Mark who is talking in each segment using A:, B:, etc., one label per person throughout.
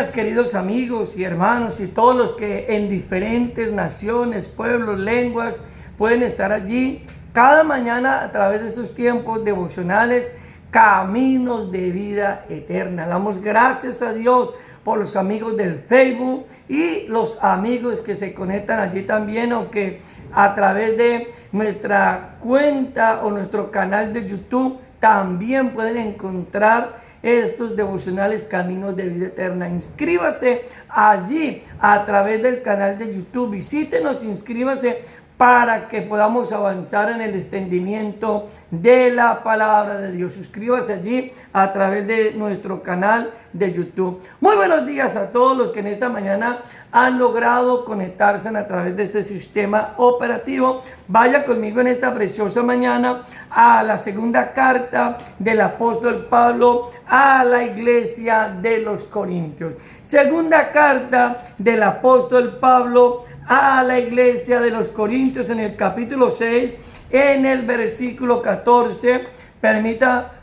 A: días, queridos amigos y hermanos y todos los que en diferentes naciones, pueblos, lenguas pueden estar allí cada mañana a través de estos tiempos devocionales, caminos de vida eterna. Damos gracias a Dios por los amigos del Facebook y los amigos que se conectan allí también, o que a través de nuestra cuenta o nuestro canal de YouTube también pueden encontrar estos devocionales Caminos de Vida Eterna. Inscríbase allí a través del canal de YouTube, visítenos, inscríbase para que podamos avanzar en el extendimiento de la palabra de Dios. Suscríbase allí a través de nuestro canal de YouTube. Muy buenos días a todos los que en esta mañana han logrado conectarse a través de este sistema operativo. Vaya conmigo en esta preciosa mañana a la segunda carta del apóstol Pablo a la iglesia de los Corintios. Segunda carta del apóstol Pablo a la iglesia de los Corintios, en el capítulo 6, en el versículo 14.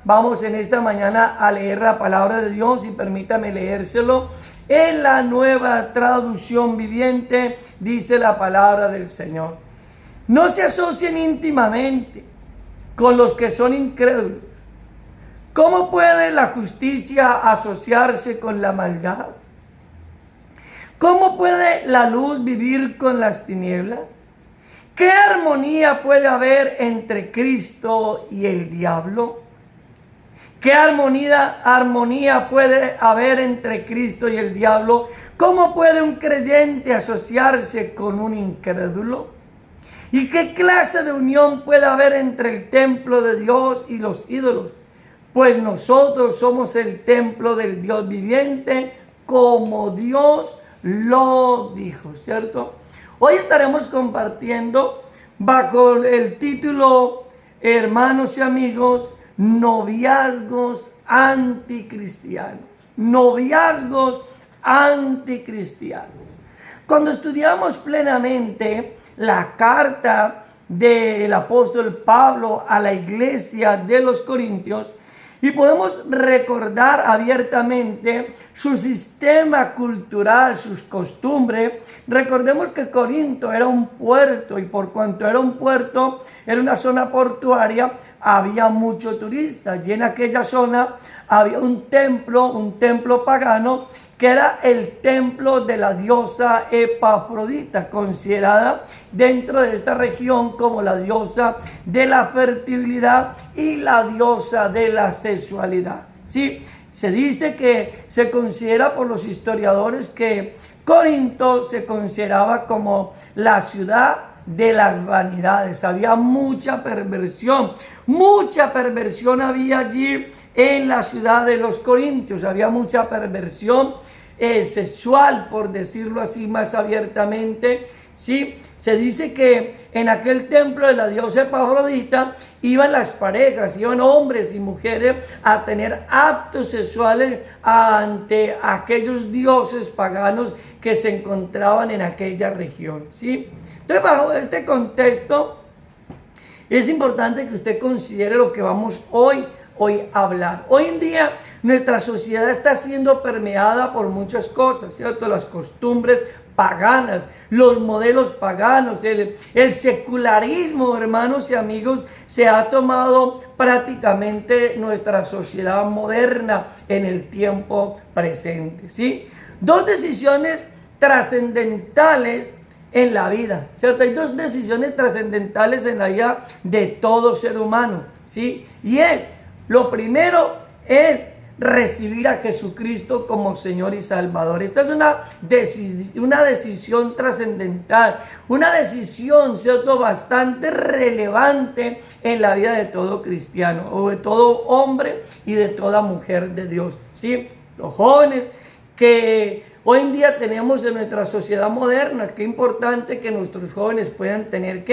A: Vamos en esta mañana a leer la palabra de Dios y permítame leérselo en la Nueva Traducción Viviente. Dice la palabra del Señor: no se asocien íntimamente con los que son incrédulos. ¿Cómo puede la justicia asociarse con la maldad? ¿Cómo puede la luz vivir con las tinieblas? ¿Qué armonía puede haber entre Cristo y el diablo? ¿Qué armonía puede haber entre Cristo y el diablo? ¿Cómo puede un creyente asociarse con un incrédulo? ¿Y qué clase de unión puede haber entre el templo de Dios y los ídolos? Pues nosotros somos el templo del Dios viviente, como Dios lo dijo, ¿cierto? Hoy estaremos compartiendo bajo el título, hermanos y amigos, noviazgos anticristianos. Noviazgos anticristianos. Cuando estudiamos plenamente la carta del apóstol Pablo a la iglesia de los Corintios, y podemos recordar abiertamente su sistema cultural, sus costumbres. Recordemos que Corinto era un puerto, y por cuanto era un puerto, era una zona portuaria, había muchos turistas. Y en aquella zona había un templo pagano, que era el templo de la diosa Epafrodita, considerada dentro de esta región como la diosa de la fertilidad y la diosa de la sexualidad. Sí, se dice que se considera por los historiadores que Corinto se consideraba como la ciudad de las vanidades. Había mucha perversión había allí en la ciudad de los Corintios. Había mucha perversión sexual, por decirlo así más abiertamente. Sí, se dice que en aquel templo de la diosa Epafrodita iban las parejas, iban hombres y mujeres a tener actos sexuales ante aquellos dioses paganos que se encontraban en aquella región. ¿Sí? Entonces, bajo este contexto, es importante que usted considere lo que vamos hoy a hablar. Hoy en día nuestra sociedad está siendo permeada por muchas cosas, ¿cierto? Las costumbres paganas, los modelos paganos, el secularismo, hermanos y amigos, se ha tomado prácticamente nuestra sociedad moderna en el tiempo presente, ¿sí? Dos decisiones trascendentales en la vida, ¿cierto? Hay dos decisiones trascendentales en la vida de todo ser humano, ¿sí? Y lo primero es recibir a Jesucristo como Señor y Salvador. Esta es una decisión trascendental, una decisión, ¿cierto?, bastante relevante en la vida de todo cristiano, o de todo hombre y de toda mujer de Dios, ¿sí? Los jóvenes que hoy en día tenemos en nuestra sociedad moderna, qué importante que nuestros jóvenes puedan tener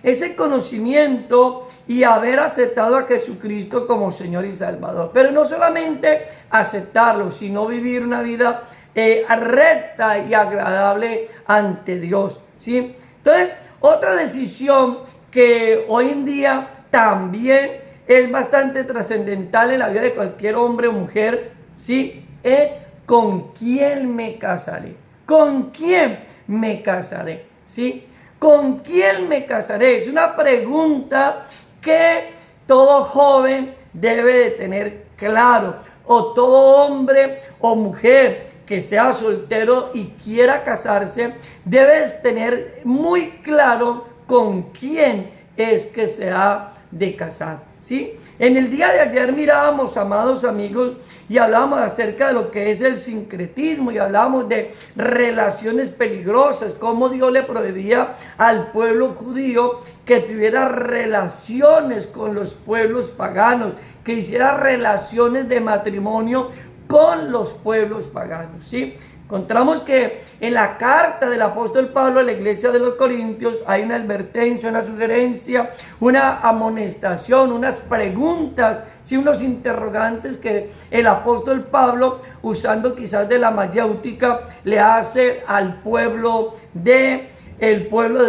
A: ese conocimiento y haber aceptado a Jesucristo como Señor y Salvador. Pero no solamente aceptarlo, sino vivir una vida recta y agradable ante Dios, ¿sí? Entonces, otra decisión que hoy en día también es bastante trascendental en la vida de cualquier hombre o mujer, ¿sí?, es ¿con quién me casaré? ¿Con quién me casaré? ¿Sí? ¿Con quién me casaré? Es una pregunta que todo joven debe de tener claro, o todo hombre o mujer que sea soltero y quiera casarse, debes tener muy claro con quién es que se ha de casar, ¿sí? En el día de ayer mirábamos, amados amigos, y hablábamos acerca de lo que es el sincretismo y hablábamos de relaciones peligrosas, cómo Dios le prohibía al pueblo judío que tuviera relaciones con los pueblos paganos, que hiciera relaciones de matrimonio con los pueblos paganos, ¿sí? Encontramos que en la carta del apóstol Pablo a la iglesia de los Corintios hay una advertencia, una sugerencia, una amonestación, unas preguntas, ¿sí? Unos interrogantes que el apóstol Pablo, usando quizás de la mayéutica, le hace al pueblo de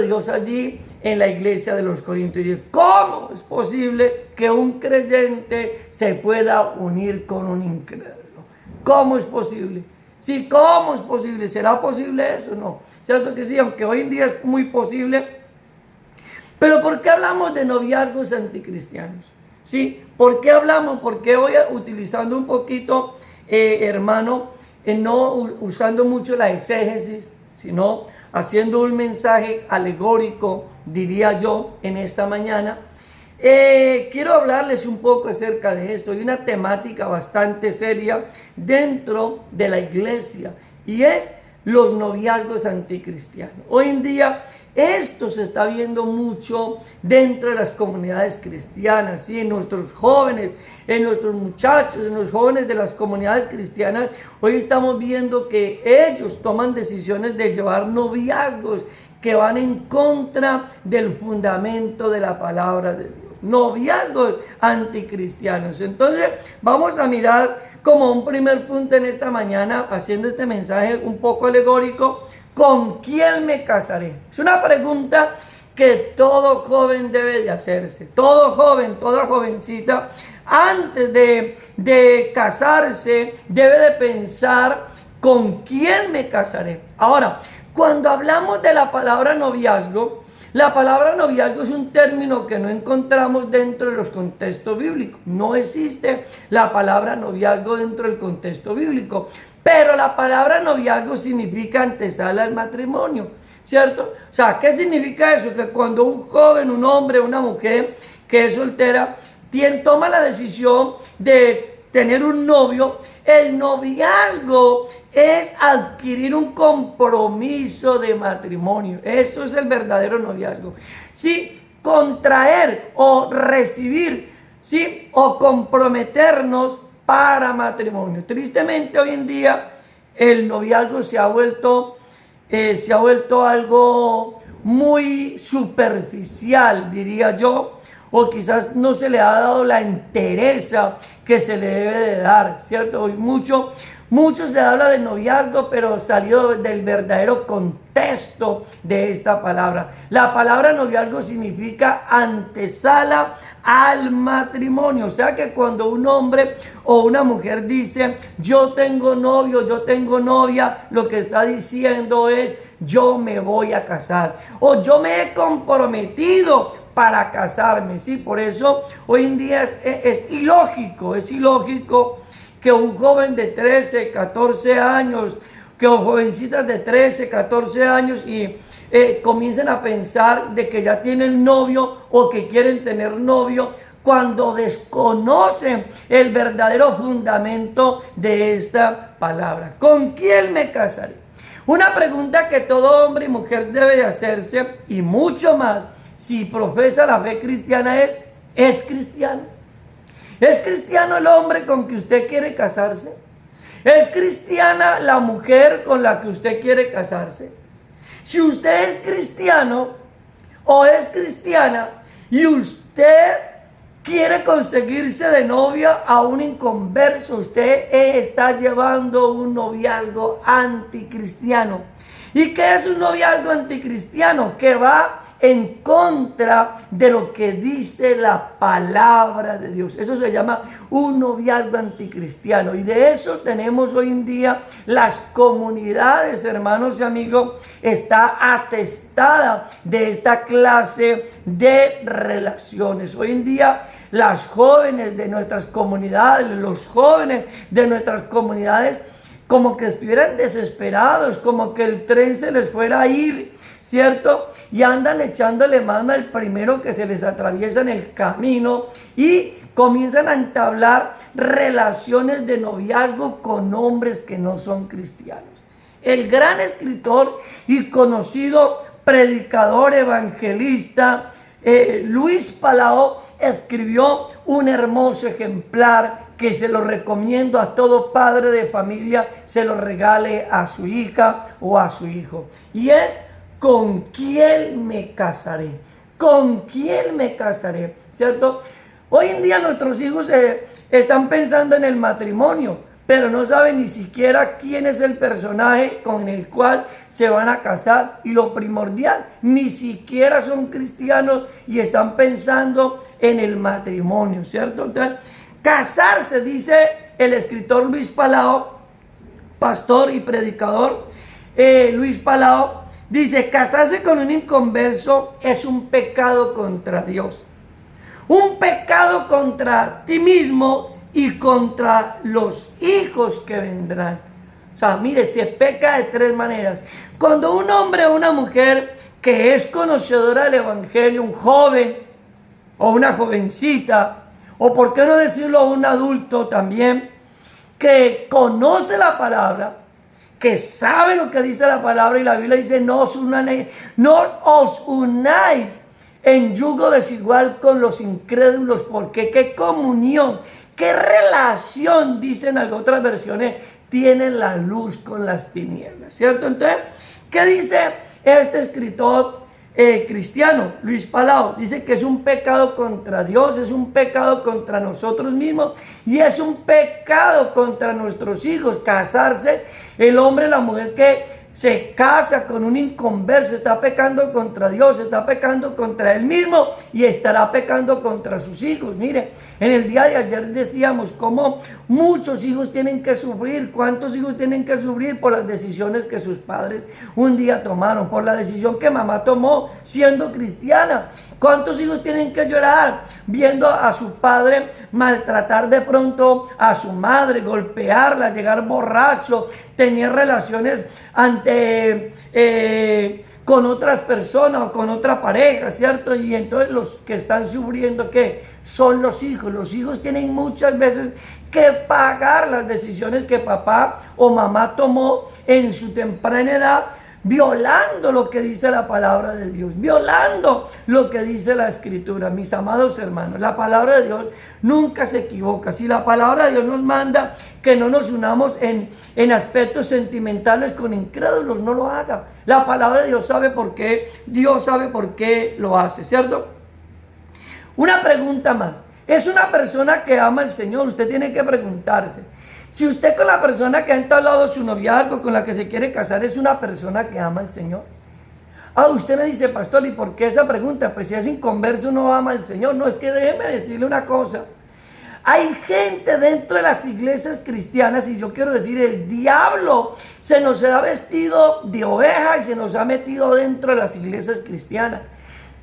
A: Dios allí en la iglesia de los Corintios. Y ¿cómo es posible que un creyente se pueda unir con un incrédulo? ¿Cómo es posible? Sí, ¿cómo es posible? ¿Será posible eso? No. Cierto que sí, aunque hoy en día es muy posible. Pero ¿por qué hablamos de noviazgos anticristianos? ¿Sí? ¿Por qué hablamos? ¿Por qué voy utilizando un poquito, hermano, no usando mucho la exégesis, sino haciendo un mensaje alegórico, diría yo, en esta mañana? Quiero hablarles un poco acerca de esto. Hay una temática bastante seria dentro de la iglesia y es los noviazgos anticristianos. Hoy en día esto se está viendo mucho dentro de las comunidades cristianas, ¿sí? En nuestros jóvenes, en nuestros muchachos, en los jóvenes de las comunidades cristianas. Hoy estamos viendo que ellos toman decisiones de llevar noviazgos que van en contra del fundamento de la palabra de Dios. Noviazgos anticristianos. Entonces vamos a mirar como un primer punto en esta mañana, haciendo este mensaje un poco alegórico, ¿con quién me casaré? Es una pregunta que todo joven debe de hacerse. Todo joven, toda jovencita, antes de casarse, debe de pensar ¿con quién me casaré? Ahora, cuando hablamos de la palabra noviazgo es un término que no encontramos dentro de los contextos bíblicos. No existe la palabra noviazgo dentro del contexto bíblico. Pero la palabra noviazgo significa antesala al matrimonio, ¿cierto? O sea, ¿qué significa eso? Que cuando un joven, un hombre, una mujer que es soltera, toma la decisión de tener un novio, el noviazgo es adquirir un compromiso de matrimonio. Eso es el verdadero noviazgo. Sí, contraer o recibir, sí, o comprometernos para matrimonio. Tristemente hoy en día el noviazgo se ha vuelto algo muy superficial, diría yo, o quizás no se le ha dado la entereza que se le debe de dar, ¿cierto? Hoy mucho se habla de noviazgo, pero salió del verdadero contexto de esta palabra. La palabra noviazgo significa antesala al matrimonio. O sea que cuando un hombre o una mujer dice, yo tengo novio, yo tengo novia, lo que está diciendo es, yo me voy a casar. O yo me he comprometido para casarme, ¿sí? Por eso hoy en día es ilógico que un joven de 13, 14 años, que jovencitas de 13, 14 años y comiencen a pensar de que ya tienen novio o que quieren tener novio cuando desconocen el verdadero fundamento de esta palabra. ¿Con quién me casaré? Una pregunta que todo hombre y mujer debe de hacerse, y mucho más si profesa la fe cristiana, ¿es cristiano? ¿Es cristiano el hombre con que usted quiere casarse? ¿Es cristiana la mujer con la que usted quiere casarse? Si usted es cristiano o es cristiana y usted quiere conseguirse de novia a un inconverso, usted está llevando un noviazgo anticristiano. ¿Y qué es un noviazgo anticristiano? Que va en contra de lo que dice la palabra de Dios. Eso se llama un noviazgo anticristiano. Y de eso tenemos hoy en día las comunidades, hermanos y amigos, está atestada de esta clase de relaciones. Hoy en día las jóvenes de nuestras comunidades, los jóvenes de nuestras comunidades, como que estuvieran desesperados, como que el tren se les fuera a ir, ¿cierto? Y andan echándole mano al primero que se les atraviesa en el camino y comienzan a entablar relaciones de noviazgo con hombres que no son cristianos. El gran escritor y conocido predicador evangelista Luis Palau escribió un hermoso ejemplar que se lo recomiendo a todo padre de familia, se lo regale a su hija o a su hijo. Y es: ¿con quién me casaré? ¿Con quién me casaré? ¿Cierto? Hoy en día nuestros hijos están pensando en el matrimonio, pero no saben ni siquiera quién es el personaje con el cual se van a casar. Y lo primordial, ni siquiera son cristianos y están pensando en el matrimonio, ¿cierto? Entonces, casarse, dice el escritor Luis Palau, pastor y predicador Luis Palau, dice: casarse con un inconverso es un pecado contra Dios, un pecado contra ti mismo y contra los hijos que vendrán. O sea, mire, se peca de tres maneras. Cuando un hombre o una mujer que es conocedora del evangelio, un joven o una jovencita, o por qué no decirlo un adulto también, que conoce la palabra, que sabe lo que dice la palabra, y la Biblia dice: no os unáis en yugo desigual con los incrédulos, porque qué comunión, qué relación, dicen algunas otras versiones, tiene la luz con las tinieblas, ¿cierto? Entonces, ¿qué dice este escritor cristiano, Luis Palau? Dice que es un pecado contra Dios, es un pecado contra nosotros mismos y es un pecado contra nuestros hijos. Casarse, el hombre, la mujer que se casa con un inconverso está pecando contra Dios, está pecando contra él mismo y estará pecando contra sus hijos. Mire, en el día de ayer decíamos cómo muchos hijos tienen que sufrir, cuántos hijos tienen que sufrir por las decisiones que sus padres un día tomaron, por la decisión que mamá tomó siendo cristiana. ¿Cuántos hijos tienen que llorar viendo a su padre maltratar de pronto a su madre, golpearla, llegar borracho, tener relaciones con otras personas o con otra pareja, ¿cierto? Y entonces los que están sufriendo, ¿qué? Son los hijos. Los hijos tienen muchas veces que pagar las decisiones que papá o mamá tomó en su temprana edad, violando lo que dice la palabra de Dios, violando lo que dice la Escritura. Mis amados hermanos, la palabra de Dios nunca se equivoca. Si la palabra de Dios nos manda que no nos unamos en aspectos sentimentales con incrédulos, no lo haga. La palabra de Dios sabe por qué, Dios sabe por qué lo hace, ¿cierto? Una pregunta más. ¿Es una persona que ama al Señor? Usted tiene que preguntarse. Si usted con la persona que ha entablado su noviazgo, con la que se quiere casar, es una persona que ama al Señor. Usted me dice: pastor, ¿y por qué esa pregunta? Pues si es inconverso no ama al Señor. No, es que déjeme decirle una cosa. Hay gente dentro de las iglesias cristianas, y yo quiero decir, el diablo se nos ha vestido de oveja y se nos ha metido dentro de las iglesias cristianas.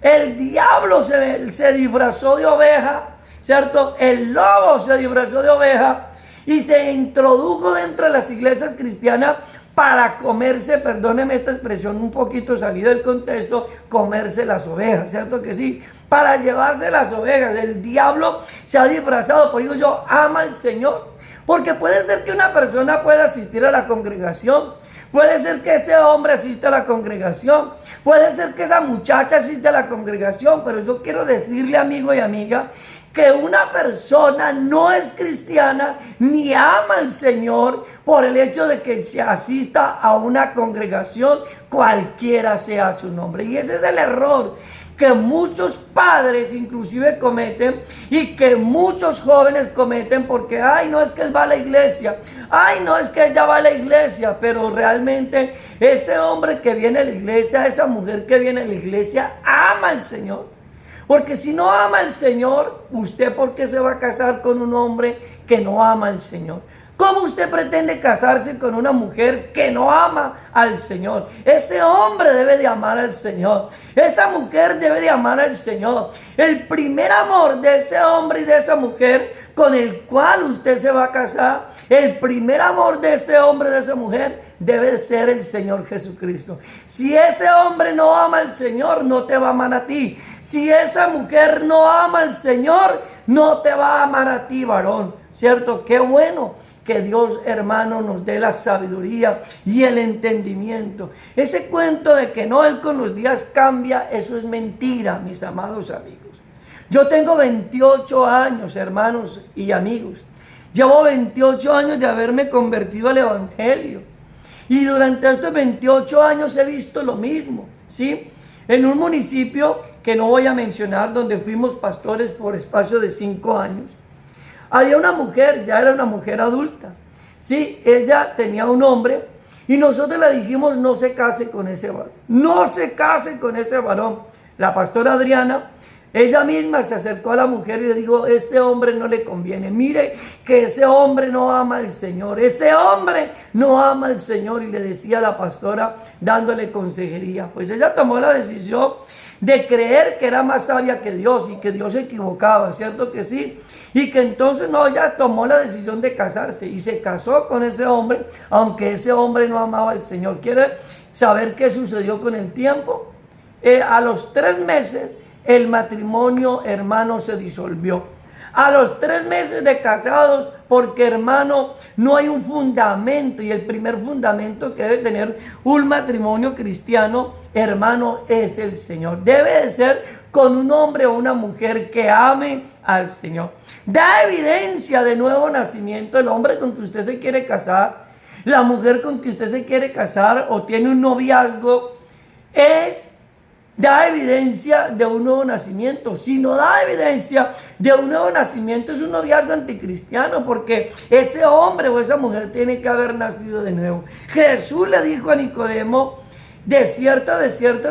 A: El diablo se disfrazó de oveja, ¿cierto? El lobo se disfrazó de oveja y se introdujo dentro de las iglesias cristianas para comerse, perdóneme esta expresión un poquito salida del contexto, comerse las ovejas, ¿cierto que sí? Para llevarse las ovejas. El diablo se ha disfrazado, por eso yo ama al Señor, porque puede ser que una persona pueda asistir a la congregación, puede ser que ese hombre asista a la congregación, puede ser que esa muchacha asista a la congregación, pero yo quiero decirle, amigo y amiga, que una persona no es cristiana ni ama al Señor por el hecho de que se asista a una congregación, cualquiera sea su nombre. Y ese es el error que muchos padres inclusive cometen y que muchos jóvenes cometen, porque ay, no es que él va a la iglesia, ay, no es que ella va a la iglesia, pero realmente ese hombre que viene a la iglesia, esa mujer que viene a la iglesia, ama al Señor. Porque si no ama al Señor, ¿usted por qué se va a casar con un hombre que no ama al Señor? ¿Cómo usted pretende casarse con una mujer que no ama al Señor? Ese hombre debe de amar al Señor. Esa mujer debe de amar al Señor. El primer amor de ese hombre y de esa mujer con el cual usted se va a casar, el primer amor de ese hombre y de esa mujer debe ser el Señor Jesucristo. Si ese hombre no ama al Señor, no te va a amar a ti. Si esa mujer no ama al Señor, no te va a amar a ti, varón. ¿Cierto? Qué bueno que Dios, hermano, nos dé la sabiduría y el entendimiento. Ese cuento de que no, Él con los días cambia, eso es mentira, mis amados amigos. Yo tengo 28 años, hermanos y amigos. Llevo 28 años de haberme convertido al Evangelio. Y durante estos 28 años he visto lo mismo, ¿sí? En un municipio que no voy a mencionar, donde fuimos pastores por espacio de 5 años, había una mujer, ya era una mujer adulta, ¿sí? Ella tenía un hombre y nosotros le dijimos no se case con ese varón, no se case con ese varón. La pastora Adriana, ella misma se acercó a la mujer y le dijo, ese hombre no le conviene, mire que ese hombre no ama al Señor, ese hombre no ama al Señor, y le decía a la pastora dándole consejería. Pues ella tomó la decisión de creer que era más sabia que Dios y que Dios se equivocaba, ¿cierto que sí? Y que entonces no, ella tomó la decisión de casarse y se casó con ese hombre, aunque ese hombre no amaba al Señor. ¿Quiere saber qué sucedió con el tiempo? A los 3 meses el matrimonio, hermano, se disolvió. A los 3 meses de casados, porque, hermano, no hay un fundamento, y el primer fundamento que debe tener un matrimonio cristiano, hermano, es el Señor. Debe de ser con un hombre o una mujer que ame al Señor. Da evidencia de nuevo nacimiento el hombre con que usted se quiere casar, la mujer con que usted se quiere casar o tiene un noviazgo, da evidencia de un nuevo nacimiento. Si no da evidencia de un nuevo nacimiento, es un noviazgo anticristiano, porque ese hombre o esa mujer tiene que haber nacido de nuevo. Jesús le dijo a Nicodemo, de cierto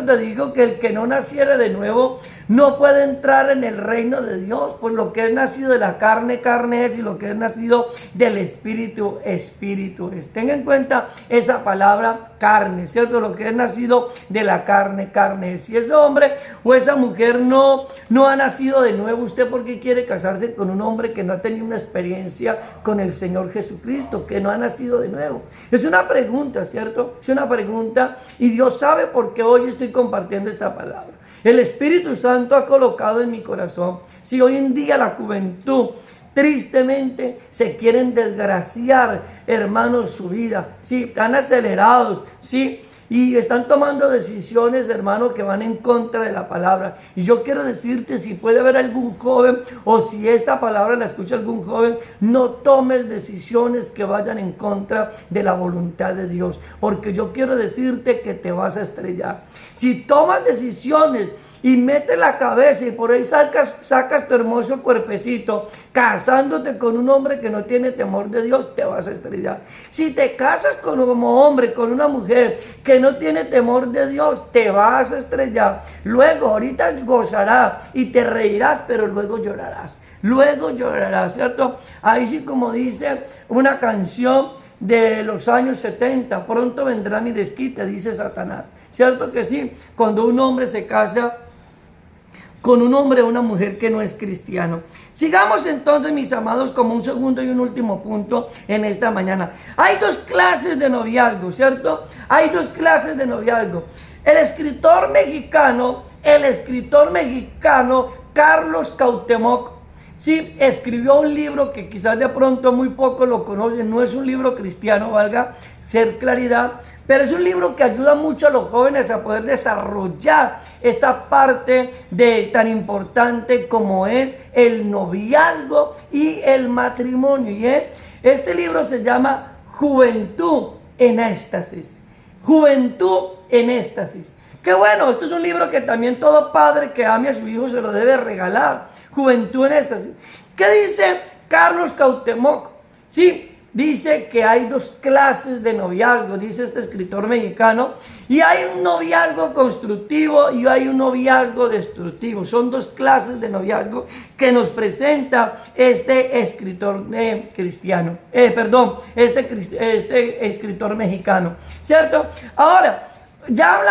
A: te digo que el que no naciere de nuevo no puede entrar en el reino de Dios. Pues lo que es nacido de la carne, carne es, y lo que es nacido del espíritu, espíritu es. Tenga en cuenta esa palabra carne, ¿cierto? Lo que es nacido de la carne, carne es. Si ese hombre o esa mujer no ha nacido de nuevo, ¿usted por qué quiere casarse con un hombre que no ha tenido una experiencia con el Señor Jesucristo, que no ha nacido de nuevo? Es una pregunta, ¿cierto? Es una pregunta, y Dios sabe por qué hoy estoy compartiendo esta palabra. El Espíritu Santo ha colocado en mi corazón. Si hoy en día la juventud tristemente se quieren desgraciar, hermanos, su vida, sí, están acelerados, sí, y están tomando decisiones, hermano, que van en contra de la palabra. Y yo quiero decirte, si puede haber algún joven, o si esta palabra la escucha algún joven, no tomes decisiones que vayan en contra de la voluntad de Dios, porque yo quiero decirte que te vas a estrellar. Si tomas decisiones y metes la cabeza y por ahí sacas tu hermoso cuerpecito, casándote con un hombre que no tiene temor de Dios, te vas a estrellar. Si te casas como hombre con una mujer que no tiene temor de Dios, te vas a estrellar. Luego, ahorita gozarás y te reirás, pero luego llorarás. Luego llorarás, ¿cierto? Ahí sí, como dice una canción de los años 70, pronto vendrá mi desquite, dice Satanás. ¿Cierto que sí? Cuando un hombre se casa con un hombre o una mujer que no es cristiano. Sigamos entonces, mis amados, como un segundo y un último punto en esta mañana. Hay 2 clases de noviazgo, ¿cierto? Hay 2 clases de noviazgo. El escritor mexicano Carlos Cuauhtémoc, sí, escribió un libro que quizás de pronto muy pocos lo conocen. No es un libro cristiano, valga ser claridad, pero es un libro que ayuda mucho a los jóvenes a poder desarrollar esta parte tan importante como es el noviazgo y el matrimonio. Y este libro se llama Juventud en Éxtasis. Juventud en Éxtasis. Qué bueno, esto es un libro que también todo padre que ame a su hijo se lo debe regalar. Juventud en Éxtasis. ¿Qué dice Carlos Cuauhtémoc? Sí, dice que hay dos clases de noviazgo, dice este escritor mexicano, y hay un noviazgo constructivo y hay un noviazgo destructivo. Son dos clases de noviazgo que nos presenta este escritor cristiano, este escritor mexicano, ¿cierto? Ahora, ya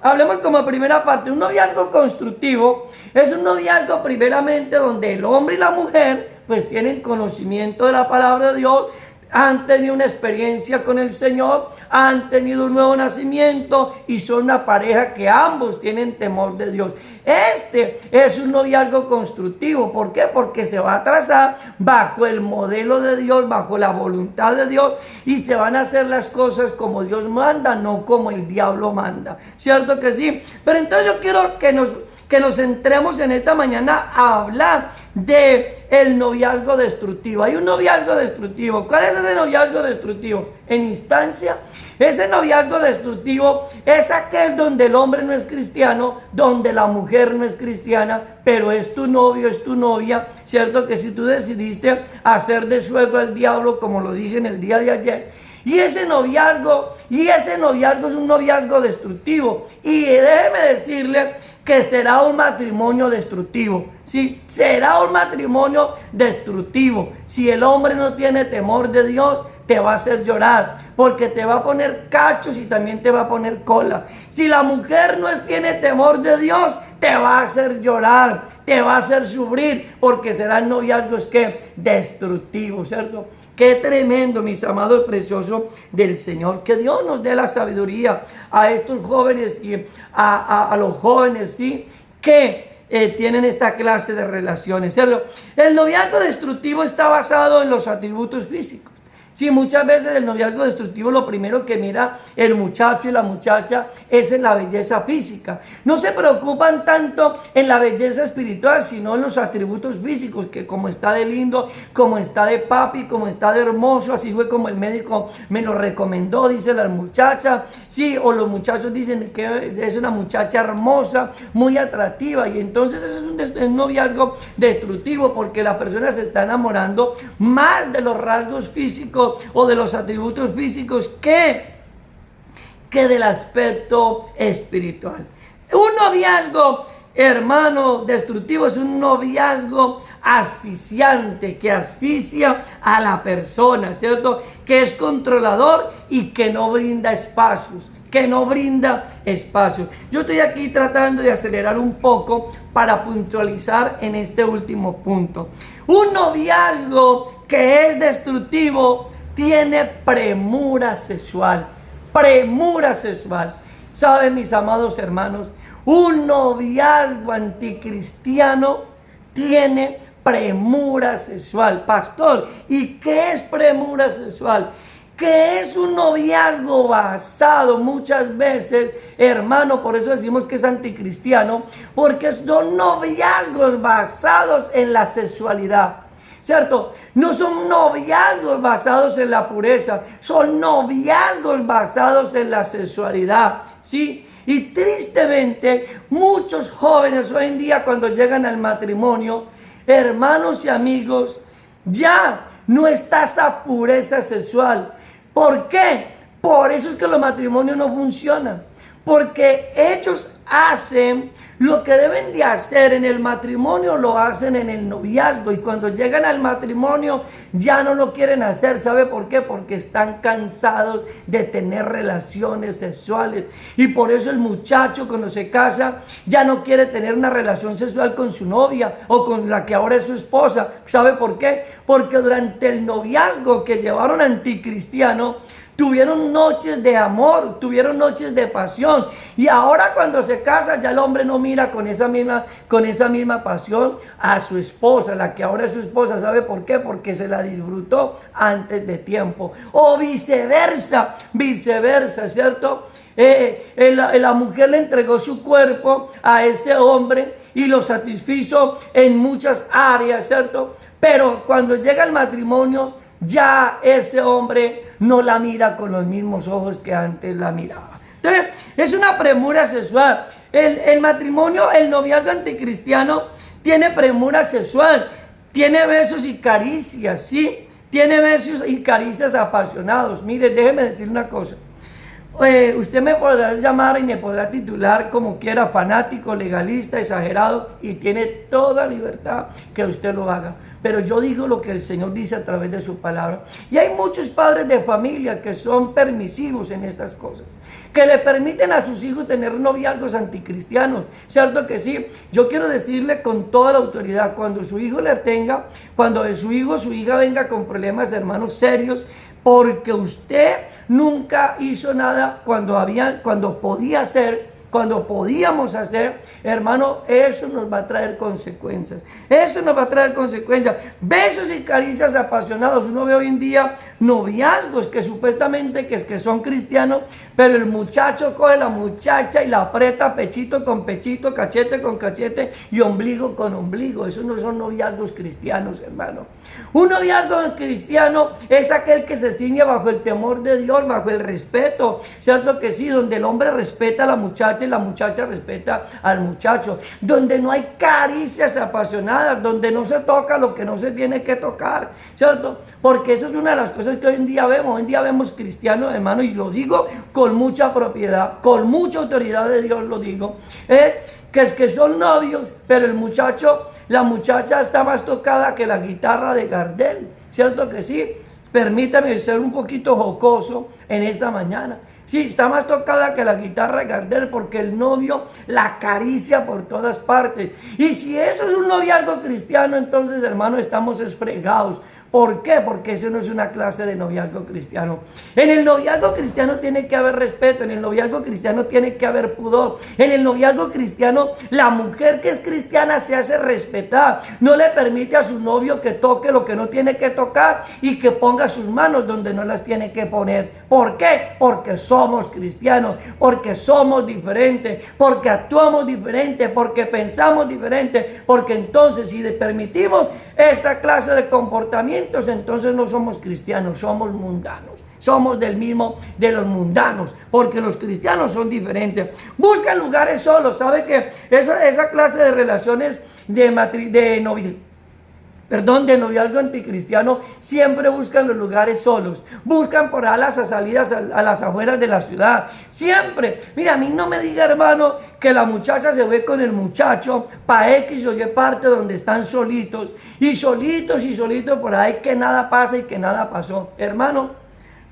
A: hablemos como primera parte. Un noviazgo constructivo es un noviazgo primeramente donde el hombre y la mujer pues tienen conocimiento de la palabra de Dios, han tenido una experiencia con el Señor, han tenido un nuevo nacimiento y son una pareja que ambos tienen temor de Dios. Este es un noviazgo constructivo. ¿Por qué? Porque se va a trazar bajo el modelo de Dios, bajo la voluntad de Dios, y se van a hacer las cosas como Dios manda, no como el diablo manda. ¿Cierto que sí? Pero entonces yo quiero que nos centremos en esta mañana a hablar de el noviazgo destructivo. Hay un noviazgo destructivo. ¿Cuál es ese noviazgo destructivo? En instancia, ese noviazgo destructivo es aquel donde el hombre no es cristiano, donde la mujer no es cristiana, pero es tu novio, es tu novia, ¿cierto? Que si tú decidiste hacer de juego al diablo, como lo dije en el día de ayer, y ese noviazgo es un noviazgo destructivo. Y déjeme decirle que será un matrimonio destructivo. Sí, será un matrimonio destructivo. Si el hombre no tiene temor de Dios, te va a hacer llorar, porque te va a poner cachos y también te va a poner cola. Si la mujer no tiene temor de Dios, te va a hacer llorar, te va a hacer sufrir, porque serán noviazgos que destructivos, ¿cierto? Qué tremendo, mis amados preciosos del Señor. Que Dios nos dé la sabiduría a estos jóvenes y a los jóvenes, ¿sí? Que tienen esta clase de relaciones, ¿cierto? El noviazgo destructivo está basado en los atributos físicos. Sí, muchas veces el noviazgo destructivo lo primero que mira el muchacho y la muchacha es en la belleza física. No se preocupan tanto en la belleza espiritual, sino en los atributos físicos, que como está de lindo, como está de papi, como está de hermoso, así fue como el médico me lo recomendó, dice la muchacha. Sí, o los muchachos dicen que es una muchacha hermosa, muy atractiva, y entonces eso es un noviazgo destructivo, porque la persona se está enamorando más de los rasgos físicos o de los atributos físicos que del aspecto espiritual. Un noviazgo, hermano, destructivo es un noviazgo asfixiante, que asfixia a la persona, ¿cierto? Que es controlador y que no brinda espacios. Yo estoy aquí tratando de acelerar un poco para puntualizar en este último punto. Un noviazgo que es destructivo tiene premura sexual. ¿Saben, mis amados hermanos? Un noviazgo anticristiano tiene premura sexual. Pastor, ¿y qué es premura sexual? Que es un noviazgo basado muchas veces, hermano, por eso decimos que es anticristiano, porque son noviazgos basados en la sexualidad, ¿cierto? No son noviazgos basados en la pureza, son noviazgos basados en la sexualidad, ¿sí? Y tristemente, muchos jóvenes hoy en día cuando llegan al matrimonio, hermanos y amigos, ya no está esa pureza sexual. ¿Por qué? Por eso es que los matrimonios no funcionan. Porque ellos hacen lo que deben de hacer en el matrimonio, lo hacen en el noviazgo. Y cuando llegan al matrimonio ya no lo quieren hacer. ¿Sabe por qué? Porque están cansados de tener relaciones sexuales. Y por eso el muchacho cuando se casa ya no quiere tener una relación sexual con su novia o con la que ahora es su esposa. ¿Sabe por qué? Porque durante el noviazgo que llevaron anticristiano, tuvieron noches de amor, tuvieron noches de pasión. Y ahora cuando se casa ya el hombre no mira con esa misma pasión a su esposa, la que ahora es su esposa. ¿Sabe por qué? Porque se la disfrutó antes de tiempo. O viceversa, ¿cierto? La mujer le entregó su cuerpo a ese hombre y lo satisfizo en muchas áreas, ¿cierto? Pero cuando llega el matrimonio, ya ese hombre no la mira con los mismos ojos que antes la miraba. Entonces, es una premura sexual. El matrimonio, el noviazgo anticristiano tiene premura sexual, tiene besos y caricias, ¿sí? Tiene besos y caricias apasionados. Mire, déjeme decir una cosa. Usted me podrá llamar y me podrá titular como quiera, fanático, legalista, exagerado, y tiene toda libertad que usted lo haga. Pero yo digo lo que el Señor dice a través de su palabra. Y hay muchos padres de familia que son permisivos en estas cosas, que le permiten a sus hijos tener noviazgos anticristianos. ¿Cierto que sí? Yo quiero decirle con toda la autoridad, cuando su hijo le tenga, cuando su hijo o su hija venga con problemas, hermanos, serios, porque usted nunca hizo nada cuando podía hacer, cuando podíamos hacer, hermano, eso nos va a traer consecuencias. Eso nos va a traer consecuencias. Besos y caricias apasionados. Uno ve hoy en día noviazgos que supuestamente que son cristianos, pero el muchacho coge a la muchacha y la aprieta pechito con pechito, cachete con cachete y ombligo con ombligo. Esos no son noviazgos cristianos, hermano. Un noviazgo cristiano es aquel que se ciñe bajo el temor de Dios, bajo el respeto. ¿Cierto que sí? Donde el hombre respeta a la muchacha y la muchacha respeta al muchacho. Donde no hay caricias apasionadas, donde no se toca lo que no se tiene que tocar. ¿Cierto? Porque eso es una de las cosas que hoy en día vemos. Hoy en día vemos cristianos, hermano, y lo digo con mucha propiedad, con mucha autoridad de Dios lo digo. Que es que son novios, pero el muchacho, la muchacha está más tocada que la guitarra de Gardel. ¿Cierto que sí? Permítame ser un poquito jocoso en esta mañana. Sí, está más tocada que la guitarra de Gardel porque el novio la acaricia por todas partes. Y si eso es un noviazgo cristiano, entonces, hermano, estamos esfregados. ¿Por qué? Porque eso no es una clase de noviazgo cristiano. En el noviazgo cristiano tiene que haber respeto, en el noviazgo cristiano tiene que haber pudor. En el noviazgo cristiano, la mujer que es cristiana se hace respetar. No le permite a su novio que toque lo que no tiene que tocar y que ponga sus manos donde no las tiene que poner. ¿Por qué? Porque somos cristianos, porque somos diferentes, porque actuamos diferente, porque pensamos diferente, porque entonces si le permitimos esta clase de comportamiento, entonces no somos cristianos, somos mundanos. Somos de los mundanos, porque los cristianos son diferentes. Buscan lugares solos. ¿Sabe que esa clase de relaciones de noviazgo anticristiano siempre buscan los lugares solos, buscan por las salidas a las afueras de la ciudad, siempre? Mira, a mí no me diga, hermano, que la muchacha se ve con el muchacho para X o Y parte donde están solitos por ahí, que nada pasa y que nada pasó. Hermano,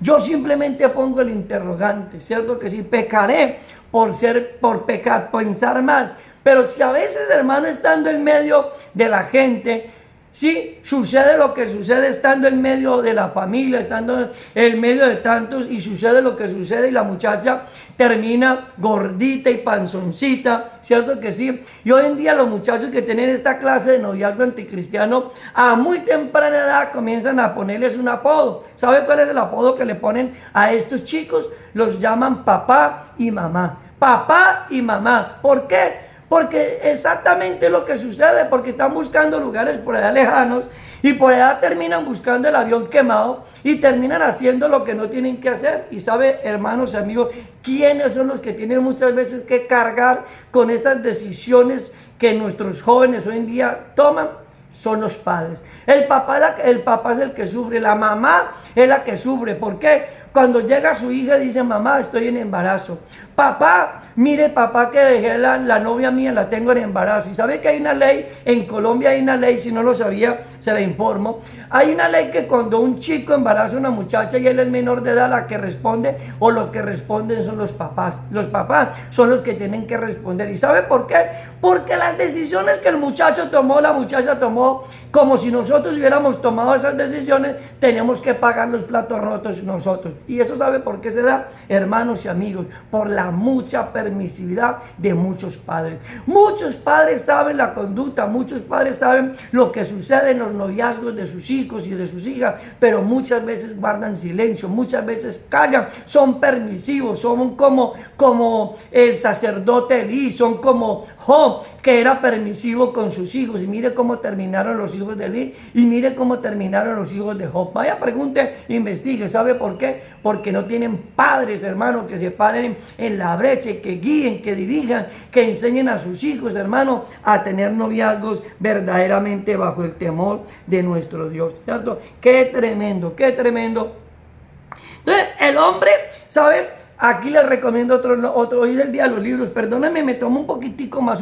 A: yo simplemente pongo el interrogante, ¿cierto que sí? Pecaré por pecar, pensar mal, pero si a veces, hermano, estando en medio de la gente, sí, sucede lo que sucede estando en medio de la familia, estando en medio de tantos, y sucede lo que sucede y la muchacha termina gordita y panzoncita, ¿cierto que sí? Y hoy en día los muchachos que tienen esta clase de noviazgo anticristiano a muy temprana edad comienzan a ponerles un apodo. ¿Sabe cuál es el apodo que le ponen a estos chicos? Los llaman papá y mamá. Papá y mamá. ¿Por qué? Porque exactamente lo que sucede, porque están buscando lugares por allá lejanos y por allá terminan buscando el avión quemado y terminan haciendo lo que no tienen que hacer. Y sabe, hermanos y amigos, ¿quiénes son los que tienen muchas veces que cargar con estas decisiones que nuestros jóvenes hoy en día toman? Son los padres. El papá es el que sufre, la mamá es la que sufre. ¿Por qué? Cuando llega su hija dice, mamá, estoy en embarazo. Papá, mire papá, que dejé la novia mía, la tengo en embarazo. Y sabe que hay una ley, en Colombia hay una ley, si no lo sabía, se la informo. Hay una ley que cuando un chico embaraza a una muchacha y él es menor de edad, la que responde o lo que responden son los papás. Los papás son los que tienen que responder. ¿Y sabe por qué? Porque las decisiones que el muchacho tomó, la muchacha tomó, como si nosotros hubiéramos tomado esas decisiones, tenemos que pagar los platos rotos nosotros. ¿Y eso sabe por qué se da? Hermanos y amigos, por la mucha permisividad de muchos padres. Muchos padres saben la conducta, muchos padres saben lo que sucede en los noviazgos de sus hijos y de sus hijas, pero muchas veces guardan silencio, muchas veces callan, son permisivos, son como el sacerdote Elí, son como Job, que era permisivo con sus hijos. Y mire cómo terminaron los hijos de Elí y mire cómo terminaron los hijos de Job. Vaya, pregunte, investigue. ¿Sabe por qué? Porque no tienen padres, hermanos, que se paren en en la brecha, y que guíen, que dirijan, que enseñen a sus hijos, hermano, a tener noviazgos verdaderamente bajo el temor de nuestro Dios, ¿cierto? Qué tremendo, qué tremendo. Entonces, el hombre, ¿sabe? Aquí les recomiendo otro, hoy es el día de los libros, perdónenme, me tomo un poquitico más.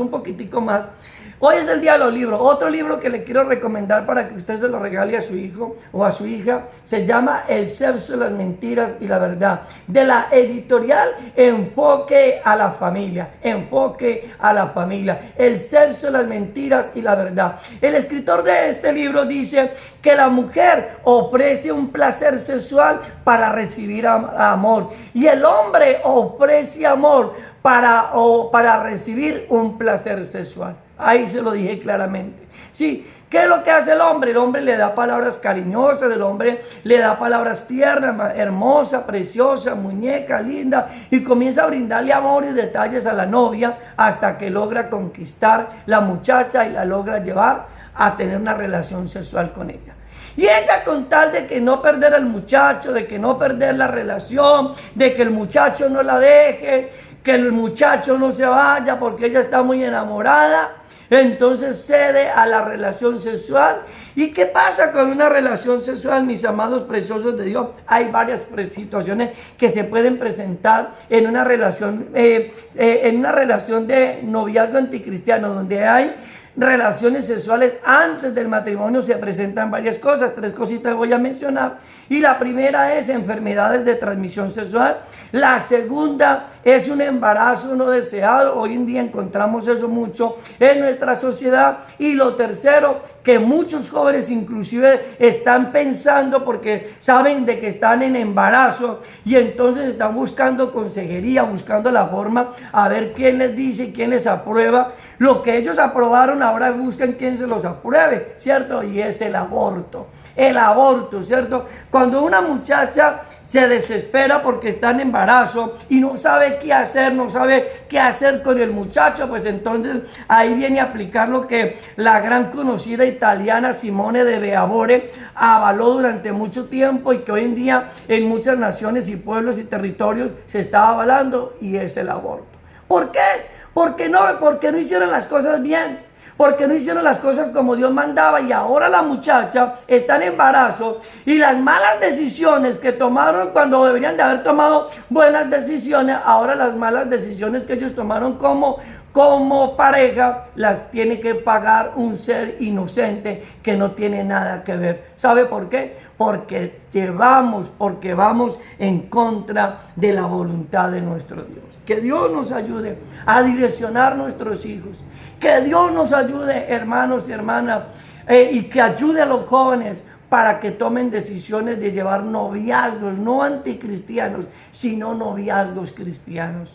A: Hoy es el día de los libros. Otro libro que le quiero recomendar para que usted se lo regale a su hijo o a su hija, se llama El sexo, las mentiras y la verdad, de la editorial Enfoque a la Familia. Enfoque a la Familia. El sexo, las mentiras y la verdad. El escritor de este libro dice que la mujer ofrece un placer sexual para recibir amor, y el hombre ofrece amor para recibir un placer sexual. Ahí se lo dije claramente. Sí, ¿qué es lo que hace el hombre? El hombre le da palabras cariñosas, el hombre le da palabras tiernas, hermosa, preciosa, muñeca, linda, y comienza a brindarle amor y detalles a la novia hasta que logra conquistar la muchacha y la logra llevar a tener una relación sexual con ella. Y ella, con tal de que no perder al muchacho, de que no perder la relación, de que el muchacho no la deje, que el muchacho no se vaya porque ella está muy enamorada, entonces cede a la relación sexual. ¿Y qué pasa con una relación sexual, mis amados preciosos de Dios? Hay varias situaciones que se pueden presentar en una relación de noviazgo anticristiano, donde hay relaciones sexuales antes del matrimonio. Se presentan varias cosas, 3 cositas voy a mencionar. Y la primera es enfermedades de transmisión sexual. La segunda es un embarazo no deseado. Hoy en día encontramos eso mucho en nuestra sociedad. Y lo tercero, que muchos jóvenes inclusive están pensando, porque saben de que están en embarazo, y entonces están buscando consejería, buscando la forma a ver quién les dice, quién les aprueba lo que ellos aprobaron. Ahora buscan quién se los apruebe, ¿cierto? Y es el aborto. El aborto, ¿cierto? Cuando una muchacha se desespera porque está en embarazo y no sabe qué hacer, no sabe qué hacer con el muchacho, pues entonces ahí viene a aplicar lo que la gran conocida italiana Simone de Beauvoir avaló durante mucho tiempo, y que hoy en día en muchas naciones y pueblos y territorios se está avalando, y es el aborto. ¿Por qué? Porque no hicieron las cosas bien. Porque no hicieron las cosas como Dios mandaba, y ahora la muchacha está en embarazo, y las malas decisiones que tomaron cuando deberían de haber tomado buenas decisiones, ahora las malas decisiones que ellos tomaron como pareja las tiene que pagar un ser inocente que no tiene nada que ver. ¿Sabe por qué? Porque vamos en contra de la voluntad de nuestro Dios. Que Dios nos ayude a direccionar nuestros hijos. Que Dios nos ayude, hermanos y hermanas, y que ayude a los jóvenes para que tomen decisiones de llevar noviazgos, no anticristianos, sino noviazgos cristianos.